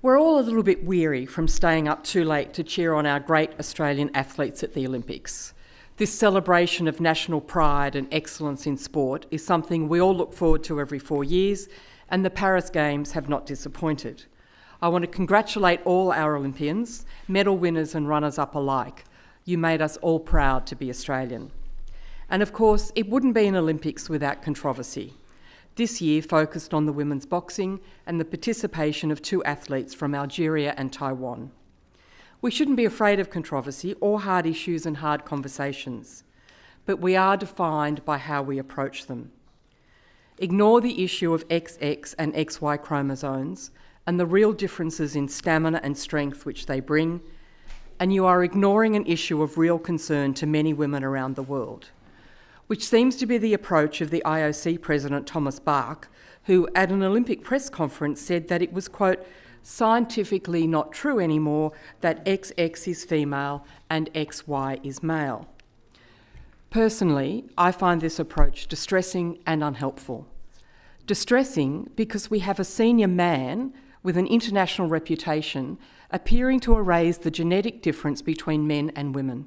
We're all a little bit weary from staying up too late to cheer on our great Australian athletes at the Olympics. This celebration of national pride and excellence in sport is something we all look forward to every 4 years, and the Paris Games have not disappointed. I want to congratulate all our Olympians, medal winners and runners-up alike. You made us all proud to be Australian. And of course, it wouldn't be an Olympics without controversy. This year focused on the women's boxing and the participation of 2 athletes from Algeria and Taiwan. We shouldn't be afraid of controversy or hard issues and hard conversations, but we are defined by how we approach them. Ignore the issue of XX and XY chromosomes and the real differences in stamina and strength which they bring, and you are ignoring an issue of real concern to many women around the world, which seems to be the approach of the IOC President Thomas Bach, who at an Olympic press conference said that it was, quote, scientifically not true anymore that XX is female and XY is male. Personally, I find this approach distressing and unhelpful. Distressing because we have a senior man with an international reputation appearing to erase the genetic difference between men and women,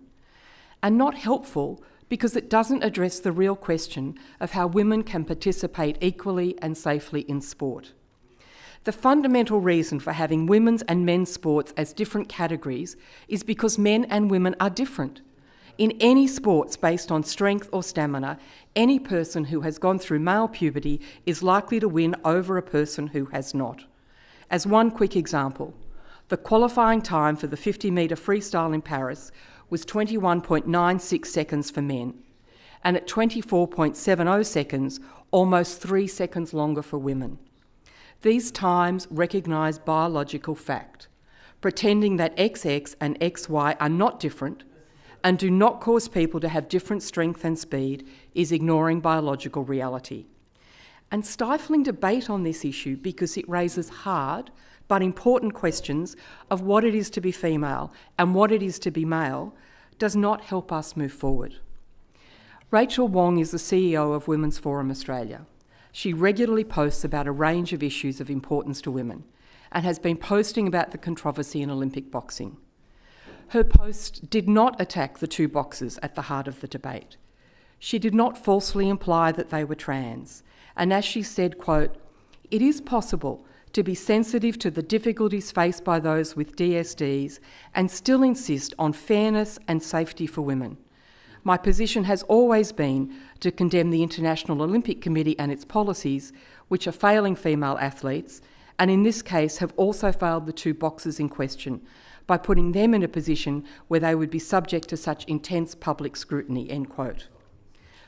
and not helpful because it doesn't address the real question of how women can participate equally and safely in sport. The fundamental reason for having women's and men's sports as different categories is because men and women are different. In any sports based on strength or stamina, any person who has gone through male puberty is likely to win over a person who has not. As one quick example, the qualifying time for the 50-metre freestyle in Paris was 21.96 seconds for men, and at 24.70 seconds, almost 3 seconds longer for women. These times recognise biological fact. Pretending that XX and XY are not different and do not cause people to have different strength and speed is ignoring biological reality. And stifling debate on this issue because it raises hard but important questions of what it is to be female and what it is to be male does not help us move forward. Rachel Wong is the CEO of Women's Forum Australia. She regularly posts about a range of issues of importance to women and has been posting about the controversy in Olympic boxing. Her post did not attack the 2 boxers at the heart of the debate. She did not falsely imply that they were trans, and as she said, quote, "It is possible to be sensitive to the difficulties faced by those with DSDs and still insist on fairness and safety for women. My position has always been to condemn the International Olympic Committee and its policies, which are failing female athletes, and in this case have also failed the 2 boxers in question by putting them in a position where they would be subject to such intense public scrutiny," end quote.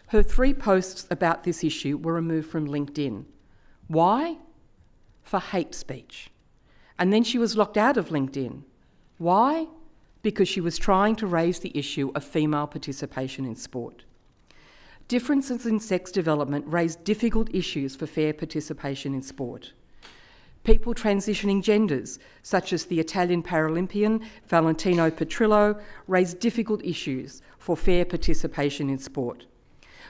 Her 3 posts about this issue were removed from LinkedIn. Why? For hate speech. And then she was locked out of LinkedIn. Why? Because she was trying to raise the issue of female participation in sport. Differences in sex development raise difficult issues for fair participation in sport. People transitioning genders, such as the Italian Paralympian Valentino Petrillo, raise difficult issues for fair participation in sport.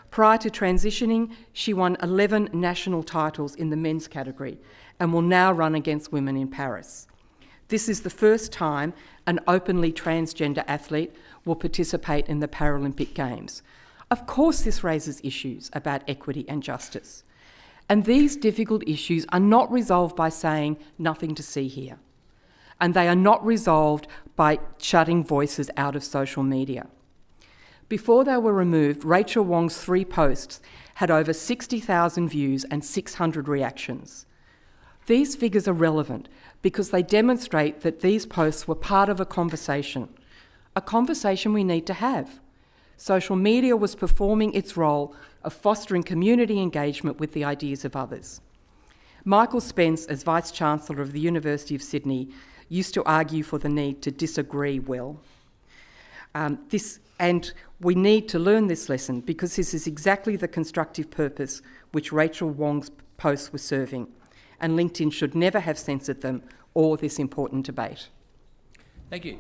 Prior to transitioning, she won 11 national titles in the men's category and will now run against women in Paris. This is the first time an openly transgender athlete will participate in the Paralympic Games. Of course, this raises issues about equity and justice. And these difficult issues are not resolved by saying nothing to see here. And they are not resolved by shutting voices out of social media. Before they were removed, Rachel Wong's 3 posts had over 60,000 views and 600 reactions. These figures are relevant because they demonstrate that these posts were part of a conversation we need to have. Social media was performing its role of fostering community engagement with the ideas of others. Michael Spence, as Vice-Chancellor of the University of Sydney, used to argue for the need to disagree well. And we need to learn this lesson because this is exactly the constructive purpose which Rachel Wong's posts were serving, and LinkedIn should never have censored them or this important debate. Thank you.